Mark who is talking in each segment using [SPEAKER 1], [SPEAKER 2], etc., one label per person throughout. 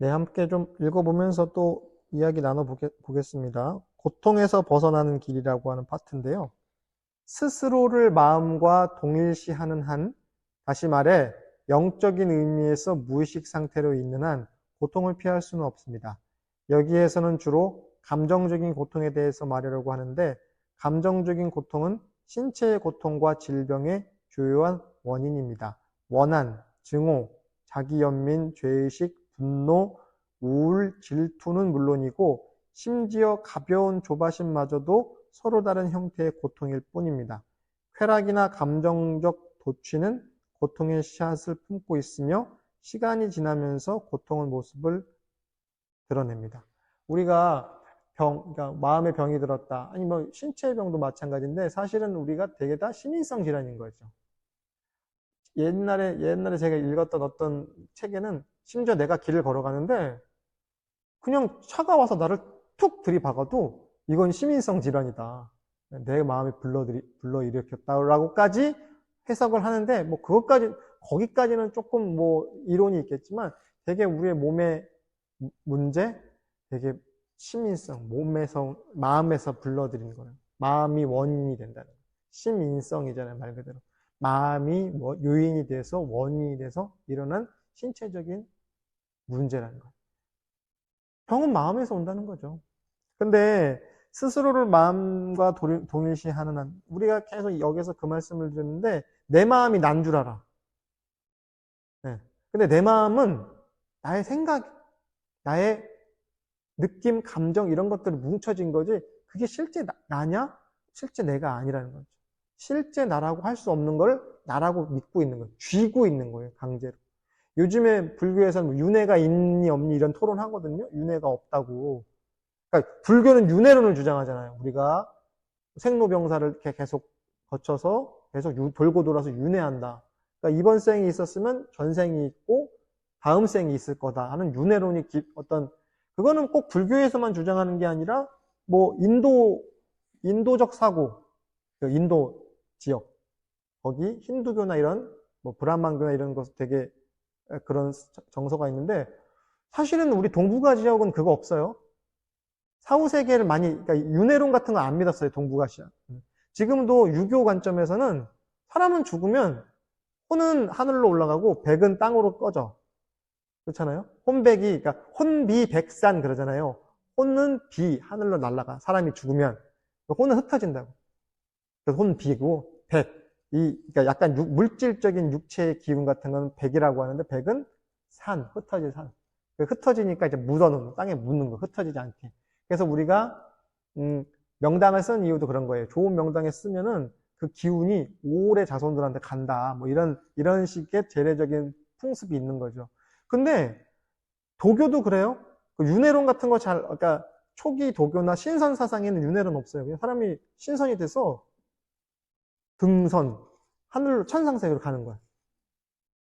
[SPEAKER 1] 네, 함께 좀 읽어보면서 또 이야기 나눠보겠습니다. 고통에서 벗어나는 길이라고 하는 파트인데요. 스스로를 마음과 동일시하는 한, 다시 말해 영적인 의미에서 무의식 상태로 있는 한 고통을 피할 수는 없습니다. 여기에서는 주로 감정적인 고통에 대해서 말하려고 하는데, 감정적인 고통은 신체의 고통과 질병의 주요한 원인입니다. 원한, 증오, 자기연민, 죄의식, 분노, 우울, 질투는 물론이고 심지어 가벼운 조바심마저도 서로 다른 형태의 고통일 뿐입니다. 쾌락이나 감정적 도취는 고통의 씨앗을 품고 있으며 시간이 지나면서 고통의 모습을 드러냅니다. 우리가 그러니까 마음의 병이 들었다. 아니 뭐 신체의 병도 마찬가지인데 사실은 우리가 되게 다 심인성 질환인 거죠. 옛날에 제가 읽었던 어떤 책에는 심지어 내가 길을 걸어가는데 그냥 차가 와서 나를 툭 들이박아도 이건 심인성 질환이다. 내 마음이 불러일으켰다라고까지 해석을 하는데 뭐 거기까지는 조금 뭐 이론이 있겠지만 되게 우리의 몸의 문제, 되게 심인성, 마음에서 불러들이는 거예요. 마음이 원인이 된다는 거예요. 심인성이잖아요, 말 그대로. 마음이 요인이 돼서 원인이 돼서 일어난 신체적인 문제라는 거예요. 병은 마음에서 온다는 거죠. 근데 스스로를 마음과 동일시하는 한, 우리가 계속 여기서 그 말씀을 드렸는데 내 마음이 난 줄 알아. 네. 근데 내 마음은 나의 생각, 나의 느낌, 감정 이런 것들이 뭉쳐진 거지 그게 실제 나냐? 실제 내가 아니라는 거죠. 실제 나라고 할 수 없는 걸 나라고 믿고 있는 거예요. 쥐고 있는 거예요. 강제로. 요즘에 불교에서는 뭐 윤회가 있니 없니 이런 토론하거든요. 윤회가 없다고. 그러니까 불교는 윤회론을 주장하잖아요. 우리가 생로병사를 이렇게 계속 거쳐서 계속 돌고 돌아서 윤회한다. 그러니까 이번 생이 있었으면 전생이 있고 다음 생이 있을 거다 하는 윤회론이 그거는 꼭 불교에서만 주장하는 게 아니라 뭐 인도적 사고, 그 인도 지역 거기 힌두교나 이런 뭐 브라만교나 이런 것 되게 그런 정서가 있는데 사실은 우리 동북아 지역은 그거 없어요. 사후 세계를 그러니까 윤회론 같은 거 안 믿었어요, 동북아시아. 지금도 유교 관점에서는 사람은 죽으면 혼은 하늘로 올라가고 백은 땅으로 꺼져. 그렇잖아요? 그러니까 혼비백산 그러잖아요. 혼은 하늘로 날아가. 사람이 죽으면. 혼은 흩어진다고. 그래서 혼비고, 그러니까 약간 물질적인 육체의 기운 같은 건 백이라고 하는데, 백은 흩어질 산. 흩어지니까 이제 묻어놓는, 땅에 묻는 거, 흩어지지 않게. 그래서 우리가, 명당을 쓴 이유도 그런 거예요. 좋은 명당에 쓰면은 그 기운이 오래 자손들한테 간다. 뭐 이런 식의 재래적인 풍습이 있는 거죠. 근데 도교도 그래요. 그 윤회론 같은 거 그러니까 초기 도교나 신선 사상에는 윤회론 없어요. 그냥 사람이 신선이 돼서 등선, 하늘로 천상세계로 가는 거야.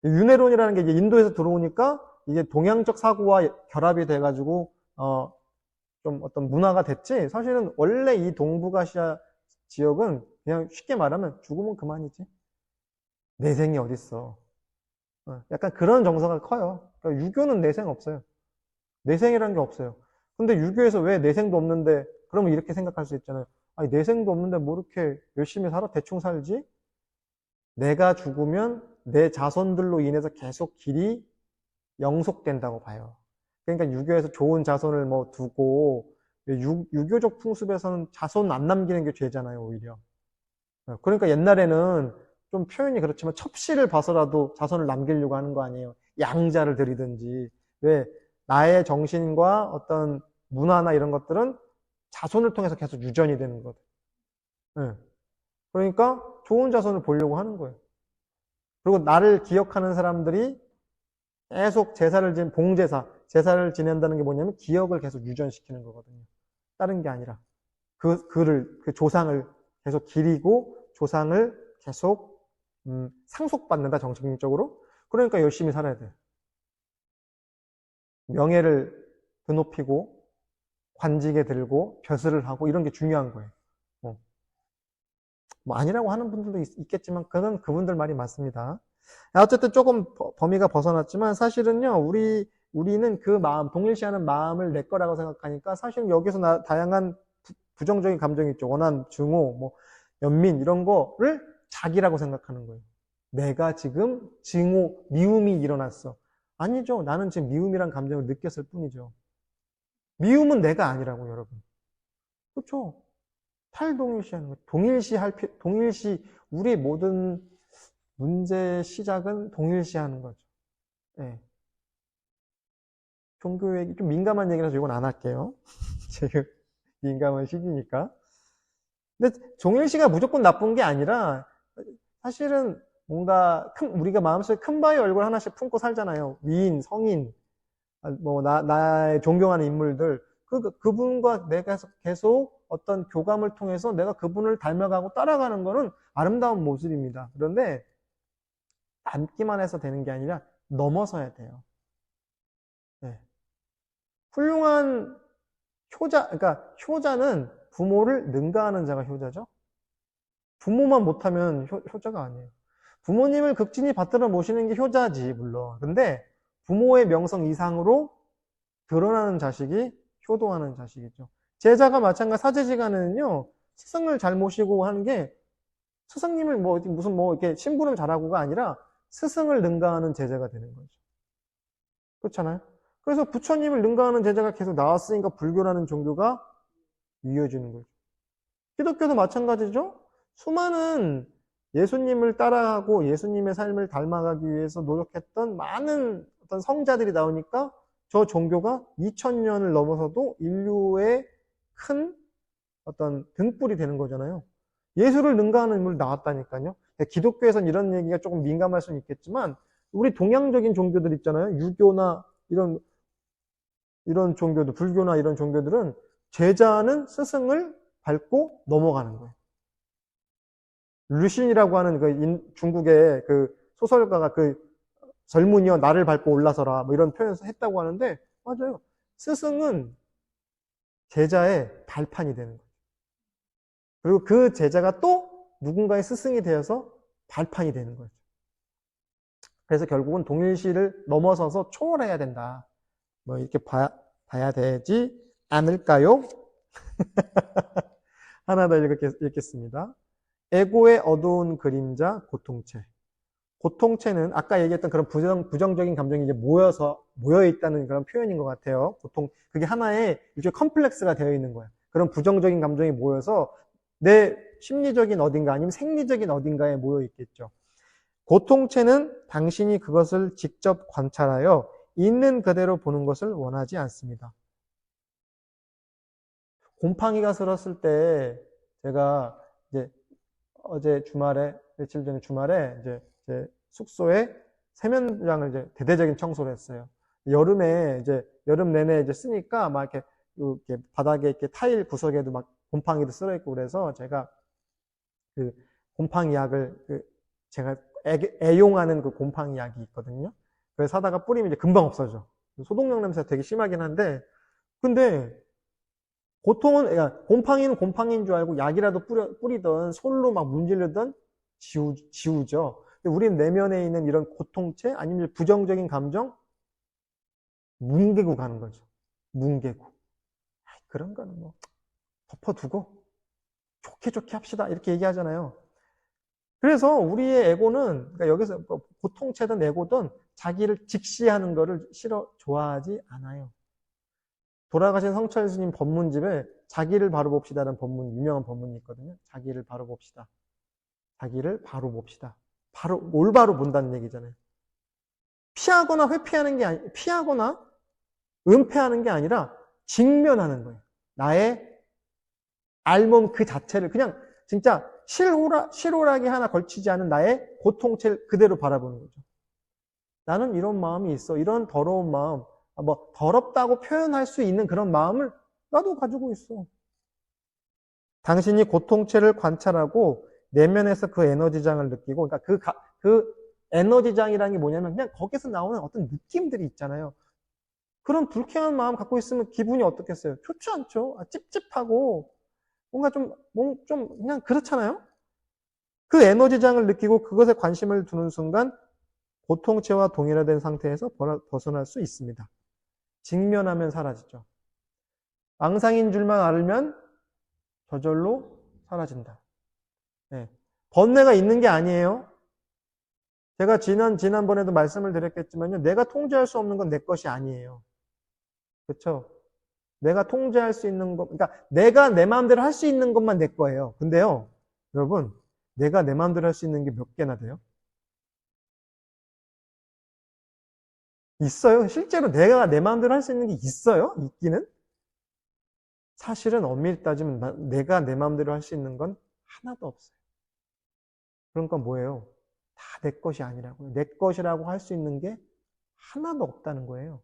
[SPEAKER 1] 윤회론이라는 게 이제 인도에서 들어오니까 이게 동양적 사고와 결합이 돼가지고 좀 어떤 문화가 됐지. 사실은 원래 이 동북아시아 지역은 그냥 쉽게 말하면 죽으면 그만이지. 내생이 어딨어. 약간 그런 정서가 커요. 그러니까 유교는 내생 없어요. 내생이라는 게 없어요. 근데 유교에서 왜 내생도 없는데, 그러면 이렇게 생각할 수 있잖아요. 아니, 내생도 없는데 뭐 이렇게 열심히 살아? 대충 살지? 내가 죽으면 내 자손들로 인해서 계속 길이 영속된다고 봐요. 그러니까 유교에서 좋은 자손을 뭐 두고, 유교적 풍습에서는 자손 안 남기는 게 죄잖아요, 오히려. 그러니까 옛날에는 좀 표현이 그렇지만 첩시를 봐서라도 자손을 남기려고 하는 거 아니에요. 양자를 들이든지. 왜? 나의 정신과 어떤 문화나 이런 것들은 자손을 통해서 계속 유전이 되는 거거든. 네. 그러니까 좋은 자손을 보려고 하는 거예요. 그리고 나를 기억하는 사람들이 계속 제사를 지낸다는 게 뭐냐면 기억을 계속 유전시키는 거거든요. 다른 게 아니라. 그 조상을 계속 기리고 조상을 계속 상속받는다, 정신적으로. 그러니까 열심히 살아야 돼요. 명예를 드높이고 관직에 들고 벼슬을 하고 이런 게 중요한 거예요. 뭐 아니라고 하는 분들도 있겠지만 그건 그분들 말이 맞습니다. 어쨌든 조금 범위가 벗어났지만 사실은요, 우리 우리는 그 마음, 동일시하는 마음을 내 거라고 생각하니까 사실은 여기서 다양한 부정적인 감정이 있죠. 원한, 증오, 뭐 연민 이런 거를 자기라고 생각하는 거예요. 내가 지금 증오, 미움이 일어났어. 아니죠. 나는 지금 미움이란 감정을 느꼈을 뿐이죠. 미움은 내가 아니라고, 여러분. 그렇죠? 탈동일시하는 거예요. 동일시, 우리 모든 문제의 시작은 동일시하는 거죠. 네. 종교 얘기, 좀 민감한 얘기라서 이건 안 할게요. 지금 민감한 시기니까. 근데 동일시가 무조건 나쁜 게 아니라 사실은 뭔가 우리가 마음속에 큰 바위 얼굴 하나씩 품고 살잖아요. 위인, 성인, 뭐 나의 존경하는 인물들. 그분과 내가 계속 어떤 교감을 통해서 내가 그분을 닮아가고 따라가는 거는 아름다운 모습입니다. 그런데 닮기만 해서 되는 게 아니라 넘어서야 돼요. 네. 훌륭한 그러니까 효자는 부모를 능가하는 자가 효자죠. 부모만 못하면 효자가 아니에요. 부모님을 극진히 받들어 모시는 게 효자지, 물론. 근데 부모의 명성 이상으로 드러나는 자식이 효도하는 자식이죠. 제자가 마찬가지, 사제지간에는요, 스승을 잘 모시고 하는 게 스승님을 무슨 이렇게 심부름 잘하고가 아니라 스승을 능가하는 제자가 되는 거죠. 그렇잖아요? 그래서 부처님을 능가하는 제자가 계속 나왔으니까 불교라는 종교가 이어지는 거죠. 기독교도 마찬가지죠? 수많은 예수님을 따라하고 예수님의 삶을 닮아가기 위해서 노력했던 많은 어떤 성자들이 나오니까 저 종교가 2000년을 넘어서도 인류의 큰 어떤 등불이 되는 거잖아요. 예수를 능가하는 인물이 나왔다니까요. 기독교에선 이런 얘기가 조금 민감할 수는 있겠지만 우리 동양적인 종교들 있잖아요. 유교나 이런 종교들, 불교나 이런 종교들은 제자는 스승을 밟고 넘어가는 거예요. 류신이라고 하는 중국의 소설가가 젊은이여 나를 밟고 올라서라 뭐 이런 표현을 했다고 하는데 맞아요. 스승은 제자의 발판이 되는 거예요. 그리고 그 제자가 또 누군가의 스승이 되어서 발판이 되는 거죠. 그래서 결국은 동일시를 넘어서서 초월해야 된다. 뭐 이렇게 봐야 되지 않을까요? 하나 더 읽겠습니다. 에고의 어두운 그림자, 고통체. 고통체는 아까 얘기했던 그런 부정적인 감정이 이제 모여 있다는 그런 표현인 것 같아요. 그게 하나의 일종의 컴플렉스가 되어 있는 거예요. 그런 부정적인 감정이 모여서 내 심리적인 어딘가 아니면 생리적인 어딘가에 모여 있겠죠. 고통체는 당신이 그것을 직접 관찰하여 있는 그대로 보는 것을 원하지 않습니다. 곰팡이가 슬었을 때 제가 이제 어제 주말에 며칠 전에 주말에 이제 제 숙소에 세면장을 이제 대대적인 청소를 했어요. 여름에 이제 여름 내내 이제 쓰니까 막 이렇게 바닥에 이렇게 타일 구석에도 막 곰팡이도 쓸어 있고 그래서 제가 그 곰팡이 약을 제가 애용하는 그 곰팡이 약이 있거든요. 그래서 사다가 뿌리면 이제 금방 없어져. 소독약 냄새가 되게 심하긴 한데 근데 그러니까 곰팡이는 곰팡이인 줄 알고 약이라도 뿌리던 솔로 막 문지르던 지우죠. 근데 우리는 내면에 있는 이런 고통체 아니면 부정적인 감정 뭉개고 가는 거죠. 뭉개고. 그런 거는 뭐 덮어두고 좋게 합시다 이렇게 얘기하잖아요. 그래서 우리의 에고는 그러니까 여기서 고통체든 에고든 자기를 직시하는 거를 좋아하지 않아요. 돌아가신 성철 스님 법문집에 자기를 바로 봅시다라는 유명한 법문이 있거든요. 자기를 바로 봅시다. 자기를 바로 봅시다. 올바로 본다는 얘기잖아요. 피하거나 피하거나 은폐하는 게 아니라 직면하는 거예요. 나의 알몸 그 자체를 그냥 진짜 실오라기 하나 걸치지 않은 나의 고통체를 그대로 바라보는 거죠. 나는 이런 마음이 있어. 이런 더러운 마음. 뭐 더럽다고 표현할 수 있는 그런 마음을 나도 가지고 있어. 당신이 고통체를 관찰하고 내면에서 그 에너지장을 느끼고 그러니까 그 에너지장이라는 게 뭐냐면 그냥 거기서 나오는 어떤 느낌들이 있잖아요. 그런 불쾌한 마음 갖고 있으면 기분이 어떻겠어요? 좋지 않죠. 찝찝하고 뭔가 좀 그냥 그렇잖아요. 그 에너지장을 느끼고 그것에 관심을 두는 순간 고통체와 동일화된 상태에서 벗어날 수 있습니다. 직면하면 사라지죠. 망상인 줄만 알면 저절로 사라진다. 네. 번뇌가 있는 게 아니에요. 제가 지난번에도 말씀을 드렸겠지만요. 내가 통제할 수 없는 건 내 것이 아니에요. 그렇죠? 내가 통제할 수 있는 것, 그러니까 내가 내 마음대로 할 수 있는 것만 내 거예요. 근데요, 여러분, 내가 내 마음대로 할 수 있는 게 몇 개나 돼요? 있어요? 실제로 내가 내 마음대로 할 수 있는 게 있어요? 있기는? 사실은 엄밀히 따지면 내가 내 마음대로 할 수 있는 건 하나도 없어요. 그러니까 뭐예요? 다 내 것이 아니라고요. 내 것이라고 할 수 있는 게 하나도 없다는 거예요.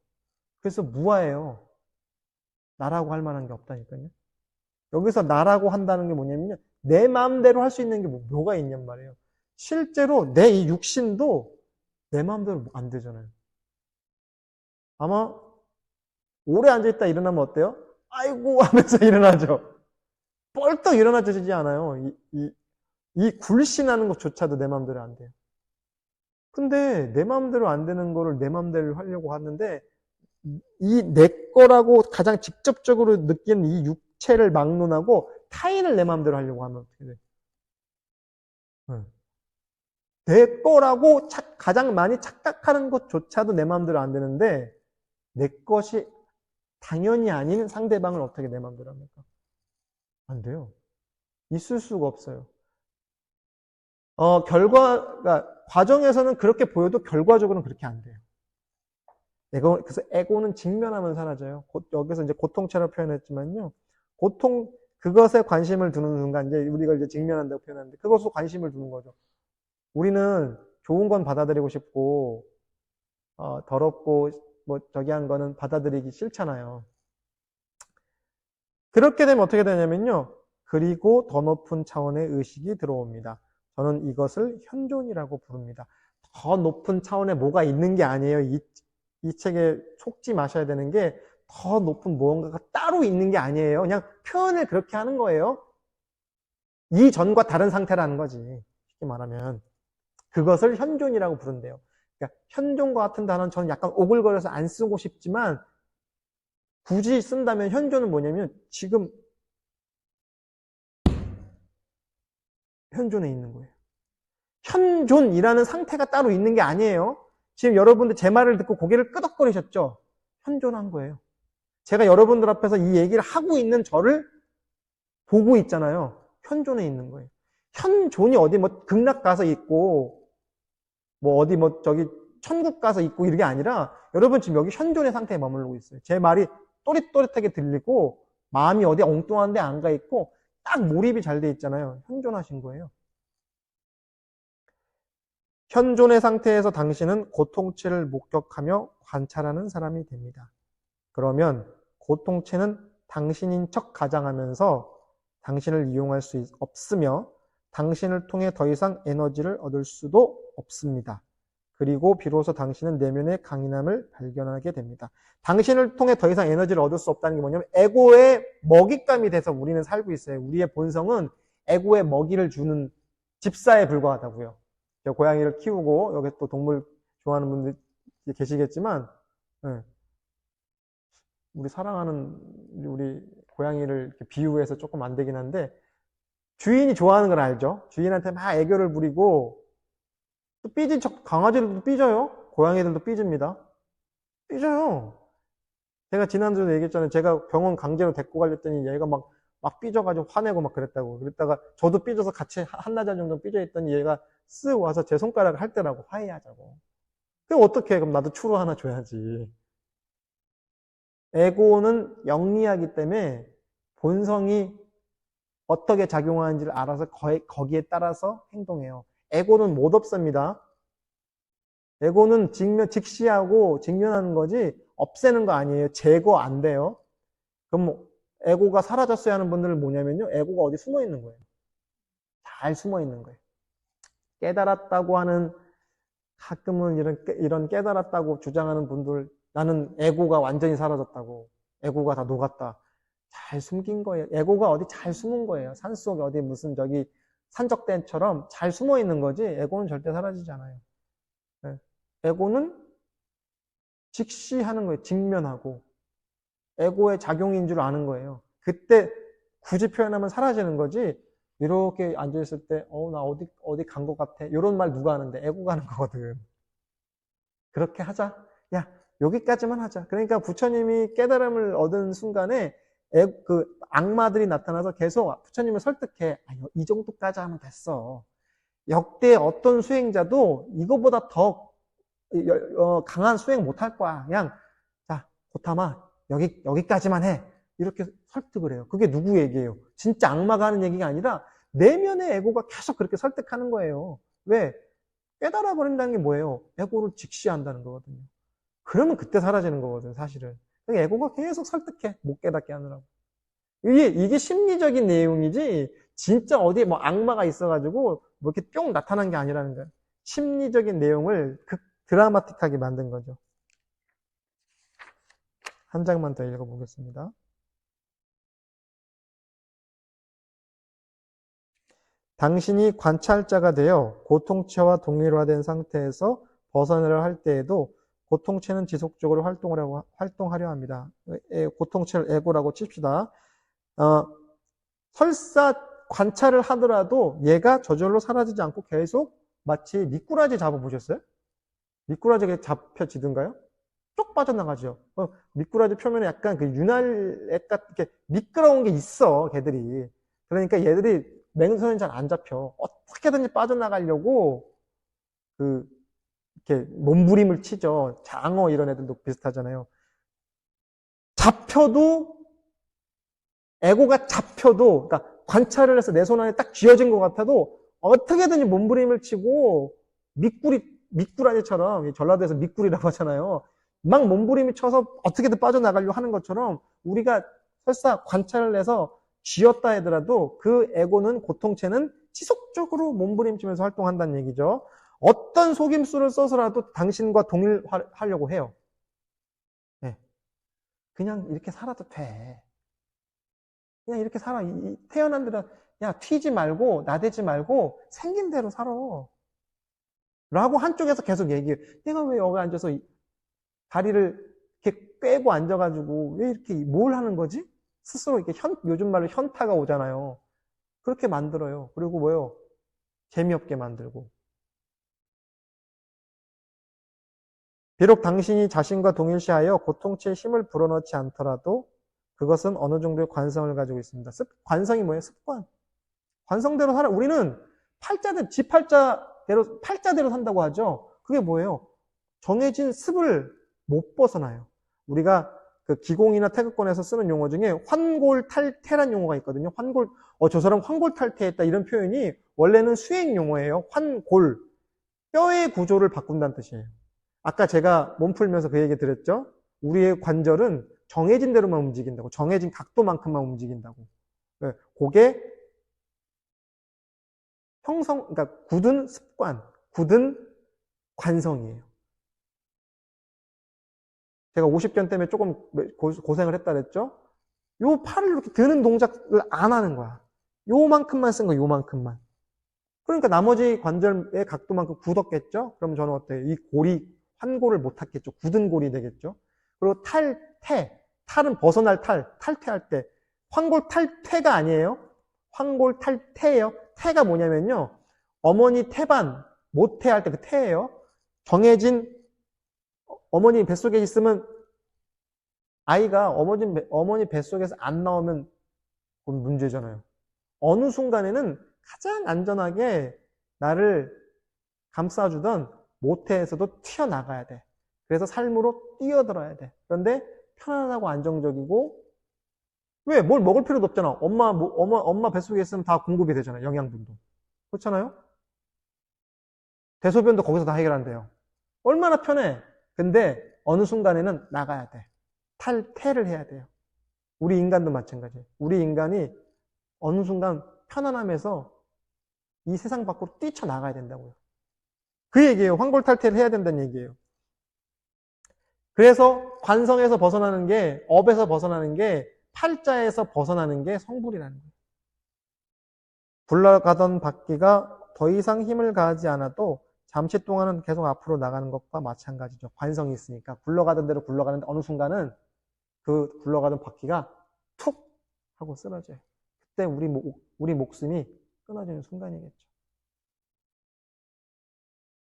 [SPEAKER 1] 그래서 무아예요. 나라고 할 만한 게 없다니까요. 여기서 나라고 한다는 게 뭐냐면요. 내 마음대로 할 수 있는 게 뭐가 있냔 말이에요. 실제로 내 이 육신도 내 마음대로 안 되잖아요. 아마 오래 앉아있다 일어나면 어때요? 아이고 하면서 일어나죠. 뻘떡 일어나지지 않아요. 이 굴신하는 것조차도 내 마음대로 안 돼요. 근데 내 마음대로 안 되는 거를 내 마음대로 하려고 하는데 이 내 거라고 가장 직접적으로 느끼는 이 육체를 막론하고 타인을 내 마음대로 하려고 하면 어떻게 돼? 내 거라고 가장 많이 착각하는 것조차도 내 마음대로 안 되는데 내 것이 당연히 아닌 상대방을 어떻게 내 마음대로 합니까? 안 돼요. 있을 수가 없어요. 그러니까 과정에서는 그렇게 보여도 결과적으로는 그렇게 안 돼요. 그래서 에고는 직면하면 사라져요. 여기서 이제 고통체로 표현했지만요. 그것에 관심을 두는 순간, 이제 우리가 이제 직면한다고 표현하는데, 그것으로 관심을 두는 거죠. 우리는 좋은 건 받아들이고 싶고, 더럽고, 저기 한 거는 받아들이기 싫잖아요. 그렇게 되면 어떻게 되냐면요. 그리고 더 높은 차원의 의식이 들어옵니다. 저는 이것을 현존이라고 부릅니다. 더 높은 차원에 뭐가 있는 게 아니에요. 이 책에 속지 마셔야 되는 게 더 높은 무언가가 따로 있는 게 아니에요. 그냥 표현을 그렇게 하는 거예요. 이전과 다른 상태라는 거지. 쉽게 말하면. 그것을 현존이라고 부른대요. 그러니까 현존과 같은 단어는 저는 약간 오글거려서 안 쓰고 싶지만 굳이 쓴다면 현존은 뭐냐면 지금 현존에 있는 거예요. 현존이라는 상태가 따로 있는 게 아니에요. 지금 여러분들 제 말을 듣고 고개를 끄덕거리셨죠? 현존한 거예요. 제가 여러분들 앞에서 이 얘기를 하고 있는 저를 보고 있잖아요. 현존에 있는 거예요. 현존이 어디 극락 가서 있고 어디 저기 천국 가서 있고 이런 게 아니라 여러분 지금 여기 현존의 상태에 머무르고 있어요. 제 말이 또릿또릿하게 들리고 마음이 어디 엉뚱한 데 안 가 있고 딱 몰입이 잘 돼 있잖아요. 현존하신 거예요. 현존의 상태에서 당신은 고통체를 목격하며 관찰하는 사람이 됩니다. 그러면 고통체는 당신인 척 가장하면서 당신을 이용할 수 없으며 당신을 통해 더 이상 에너지를 얻을 수도 없습니다. 그리고 비로소 당신은 내면의 강인함을 발견하게 됩니다. 당신을 통해 더 이상 에너지를 얻을 수 없다는 게 뭐냐면 에고의 먹잇감이 돼서 우리는 살고 있어요. 우리의 본성은 에고의 먹이를 주는 집사에 불과하다고요. 고양이를 키우고 여기 또 동물 좋아하는 분들 계시겠지만 우리 사랑하는 우리 고양이를 이렇게 비유해서 조금 안 되긴 한데 주인이 좋아하는 걸 알죠? 주인한테 막 애교를 부리고 또 삐진 척 강아지들도 삐져요. 고양이들도 삐집니다. 삐져요. 제가 지난주에 얘기했잖아요. 제가 병원 강제로 데리고 가려더니 얘가 막 삐져가지고 화내고 막 그랬다고. 그랬다가 저도 삐져서 같이 한나절 정도 삐져있더니 얘가 쓱 와서 제 손가락을 할 때라고 화해하자고. 그럼 어떡해? 그럼 나도 추루 하나 줘야지. 에고는 영리하기 때문에 본성이 어떻게 작용하는지를 알아서 거기에 따라서 행동해요. 에고는 못 없습니다. 에고는 직시하고 직면하는 거지 없애는 거 아니에요. 제거 안 돼요. 그럼 에고가 사라졌어야 하는 분들은 뭐냐면요. 에고가 어디 숨어 있는 거예요. 잘 숨어 있는 거예요. 깨달았다고 하는 가끔은 이런 깨달았다고 주장하는 분들 나는 에고가 완전히 사라졌다고 에고가 다 녹았다. 잘 숨긴 거예요. 에고가 어디 잘 숨은 거예요. 산속에 어디 무슨 저기 산적대처럼 잘 숨어 있는 거지 에고는 절대 사라지지 않아요. 에고는 직시하는 거예요. 직면하고 에고의 작용인 줄 아는 거예요. 그때 굳이 표현하면 사라지는 거지. 이렇게 앉아있을 때, 나 어디 간 것 같아. 이런 말 누가 하는데? 에고가 하는 거거든. 그렇게 하자. 야, 여기까지만 하자. 그러니까 부처님이 깨달음을 얻은 순간에 그 악마들이 나타나서 계속 부처님을 설득해. 이 정도까지 하면 됐어. 역대 어떤 수행자도 이거보다 더 강한 수행 못 할 거야. 그냥, 자, 고타마, 여기까지만 해. 이렇게 설득을 해요. 그게 누구 얘기예요? 진짜 악마가 하는 얘기가 아니라 내면의 에고가 계속 그렇게 설득하는 거예요. 왜? 깨달아 버린다는 게 뭐예요? 에고를 직시한다는 거거든요. 그러면 그때 사라지는 거거든요, 사실은. 에고가 계속 설득해. 못 깨닫게 하느라고. 이게 심리적인 내용이지, 진짜 어디에 뭐 악마가 있어가지고, 뭐 이렇게 뿅 나타난 게 아니라는 거예요. 심리적인 내용을 드라마틱하게 만든 거죠. 한 장만 더 읽어보겠습니다. 당신이 관찰자가 되어 고통체와 동일화된 상태에서 벗어나려 할 때에도 고통체는 지속적으로 활동하려 합니다. 고통체를 에고라고 칩시다. 설사 관찰을 하더라도 얘가 저절로 사라지지 않고 계속 마치 미꾸라지 잡아보셨어요? 미꾸라지가 잡혀지던가요? 쭉 빠져나가죠. 미꾸라지 표면에 약간 그 윤활액 같은 게 미끄러운 게 있어, 걔들이. 그러니까 얘들이 맹선은 잘 안 잡혀. 어떻게든지 빠져나가려고 이렇게 몸부림을 치죠. 장어 이런 애들도 비슷하잖아요. 에고가 잡혀도, 그러니까 관찰을 해서 내 손 안에 딱 쥐어진 것 같아도 어떻게든지 몸부림을 치고 미꾸라지처럼, 전라도에서 미꾸리라고 하잖아요. 막 몸부림을 쳐서 어떻게든 빠져나가려고 하는 것처럼 우리가 설사 관찰을 해서 쥐었다 하더라도 그 에고는, 고통체는 지속적으로 몸부림치면서 활동한다는 얘기죠. 어떤 속임수를 써서라도 당신과 동일하려고 해요. 네. 그냥 이렇게 살아도 돼. 그냥 이렇게 살아. 태어난 대로, 야, 튀지 말고, 나대지 말고, 생긴 대로 살아. 라고 한쪽에서 계속 얘기해. 내가 왜 여기 앉아서 다리를 이렇게 꿰고 앉아가지고, 왜 이렇게 뭘 하는 거지? 스스로 이렇게 요즘 말로 현타가 오잖아요. 그렇게 만들어요. 그리고 뭐요? 재미없게 만들고. 비록 당신이 자신과 동일시하여 고통체에 힘을 불어넣지 않더라도 그것은 어느 정도의 관성을 가지고 있습니다. 관성이 뭐예요? 습관. 관성대로 살아. 우리는 팔자대로 산다고 하죠. 그게 뭐예요? 정해진 습을 못 벗어나요. 우리가 그 기공이나 태극권에서 쓰는 용어 중에 환골탈태란 용어가 있거든요. 저 사람 환골탈태했다 이런 표현이 원래는 수행 용어예요. 환골. 뼈의 구조를 바꾼다는 뜻이에요. 아까 제가 몸 풀면서 그 얘기 드렸죠? 우리의 관절은 정해진 대로만 움직인다고. 정해진 각도만큼만 움직인다고. 그게 그러니까 굳은 습관, 굳은 관성이에요. 제가 50견 때문에 조금 고생을 했다 그랬죠? 요 팔을 이렇게 드는 동작을 안 하는 거야. 요만큼만 쓴 거야, 요만큼만. 그러니까 나머지 관절의 각도만큼 굳었겠죠? 그럼 저는 어때요? 이 환골을 못 탔겠죠? 굳은 골이 되겠죠? 그리고 탈은 벗어날 탈퇴할 때. 환골 탈퇴가 아니에요. 환골 탈퇴예요. 태가 뭐냐면요. 어머니 태반, 모태할 때 그 태예요. 정해진, 어머니 뱃속에 있으면 아이가 어머니 뱃속에서 안 나오면 그건 문제잖아요. 어느 순간에는 가장 안전하게 나를 감싸주던 모태에서도 튀어나가야 돼. 그래서 삶으로 뛰어들어야 돼. 그런데 편안하고 안정적이고, 왜? 뭘 먹을 필요도 없잖아. 엄마 뱃속에 있으면 다 공급이 되잖아요. 영양분도. 그렇잖아요? 대소변도 거기서 다 해결한대요. 얼마나 편해. 근데 어느 순간에는 나가야 돼. 탈퇴를 해야 돼요. 우리 인간도 마찬가지예요. 우리 인간이 어느 순간 편안함에서 이 세상 밖으로 뛰쳐나가야 된다고요. 그 얘기예요. 환골탈퇴를 해야 된다는 얘기예요. 그래서 관성에서 벗어나는 게, 업에서 벗어나는 게, 팔자에서 벗어나는 게 성불이라는 거예요. 굴러가던 바퀴가 더 이상 힘을 가하지 않아도 잠시 동안은 계속 앞으로 나가는 것과 마찬가지죠. 관성이 있으니까. 굴러가던 대로 굴러가는데 어느 순간은 그 굴러가던 바퀴가 툭 하고 쓰러져요. 그때 우리 목숨이 끊어지는 순간이겠죠.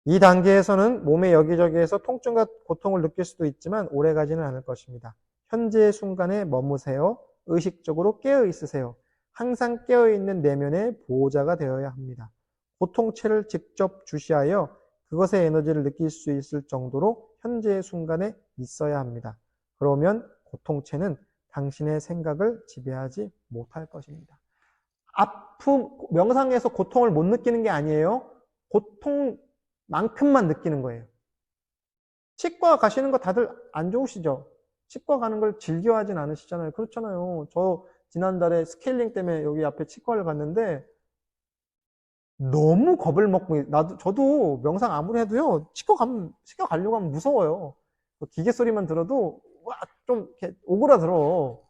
[SPEAKER 1] 이 단계에서는 몸의 여기저기에서 통증과 고통을 느낄 수도 있지만 오래가지는 않을 것입니다. 현재의 순간에 머무세요. 의식적으로 깨어 있으세요. 항상 깨어있는 내면의 보호자가 되어야 합니다. 고통체를 직접 주시하여 그것의 에너지를 느낄 수 있을 정도로 현재의 순간에 있어야 합니다. 그러면 고통체는 당신의 생각을 지배하지 못할 것입니다. 명상에서 고통을 못 느끼는 게 아니에요. 고통만큼만 느끼는 거예요. 치과 가시는 거 다들 안 좋으시죠? 치과 가는 걸 즐겨하진 않으시잖아요. 그렇잖아요. 저 지난달에 스케일링 때문에 여기 앞에 치과를 갔는데 너무 겁을 먹고 저도 명상 아무리 해도요. 치과 가려고 하면 무서워요. 기계 소리만 들어도 와, 좀 이렇게 오그라들어.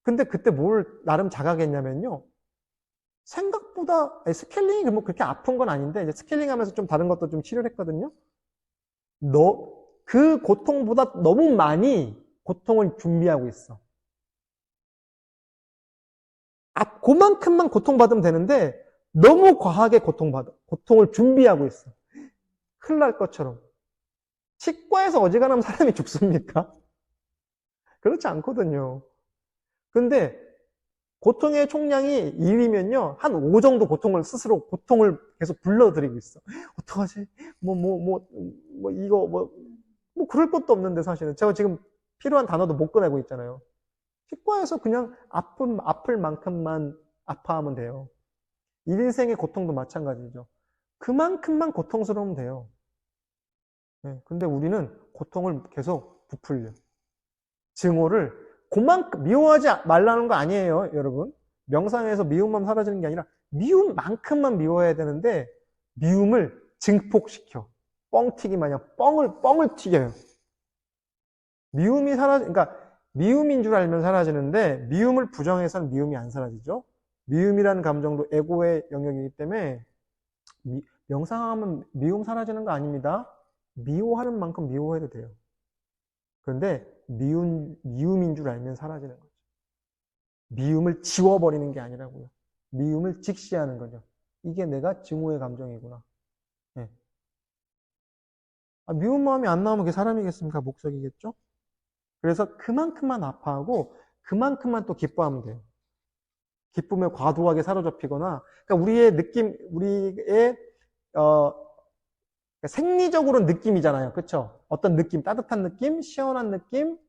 [SPEAKER 1] 근데 그때 뭘 나름 자각했냐면요. 생각보다 스케일링이 뭐 그렇게 아픈 건 아닌데 이제 스케일링 하면서 좀 다른 것도 좀 치료를 했거든요. 그 고통보다 너무 많이 고통을 준비하고 있어. 그만큼만 고통받으면 되는데 너무 과하게 고통을 준비하고 있어. 큰일 날 것처럼. 치과에서 어지간하면 사람이 죽습니까? 그렇지 않거든요. 근데 고통의 총량이 1이면요, 한 5 정도 스스로 고통을 계속 불러들이고 있어. 어떡하지? 그럴 것도 없는데 사실은. 제가 지금 필요한 단어도 못 꺼내고 있잖아요. 치과에서 그냥 아플 만큼만 아파하면 돼요. 인생의 고통도 마찬가지죠. 그만큼만 고통스러우면 돼요. 네, 근데 우리는 고통을 계속 부풀려. 증오를 그만큼 미워하지 말라는 거 아니에요, 여러분. 명상에서 미움만 사라지는 게 아니라 미움만큼만 미워해야 되는데 미움을 증폭시켜. 뻥튀기 마냥 뻥을 튀겨요. 그러니까 미움인 줄 알면 사라지는데 미움을 부정해서는 미움이 안 사라지죠. 미움이라는 감정도 에고의 영역이기 때문에 명상하면 미움 사라지는 거 아닙니다. 미워하는 만큼 미워해도 돼요. 그런데 미움인 줄 알면 사라지는 거죠. 미움을 지워버리는 게 아니라고요. 미움을 직시하는 거죠. 이게 내가 증오의 감정이구나. 네. 미운 마음이 안 나오면 그게 사람이겠습니까? 목석이겠죠? 그래서 그만큼만 아파하고 그만큼만 또 기뻐하면 돼요. 기쁨에 과도하게 사로잡히거나, 그러니까 우리의 생리적으로는 느낌이잖아요. 그쵸? 어떤 느낌, 따뜻한 느낌, 시원한 느낌,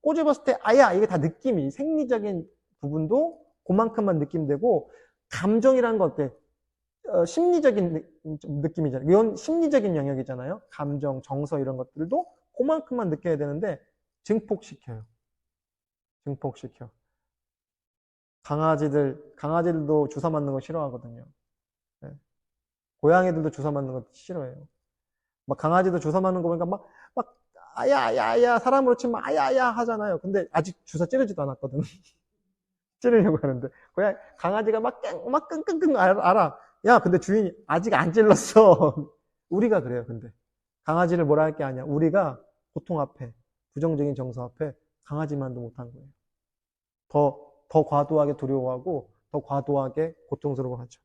[SPEAKER 1] 꼬집었을 때, 이게 다 느낌이, 생리적인 부분도 그만큼만 느낌되고, 감정이라는 건 어때? 심리적인 느낌이잖아요. 이건 심리적인 영역이잖아요. 감정, 정서 이런 것들도 그만큼만 느껴야 되는데, 증폭시켜요. 증폭시켜. 강아지들도 주사 맞는 거 싫어하거든요. 네. 고양이들도 주사 맞는 거 싫어해요. 강아지도 주사 맞는 거 보니까 아야, 사람으로 치면 아야 하잖아요. 근데 아직 주사 찌르지도 않았거든. 찌르려고 하는데. 강아지가 끙끙끙 알아. 야, 근데 주인이 아직 안 찔렀어. 우리가 그래요, 근데. 강아지를 뭐라 할 게 아니야. 우리가 고통 앞에, 부정적인 정서 앞에 강아지만도 못한 거예요. 더 과도하게 두려워하고, 더 과도하게 고통스러워하죠.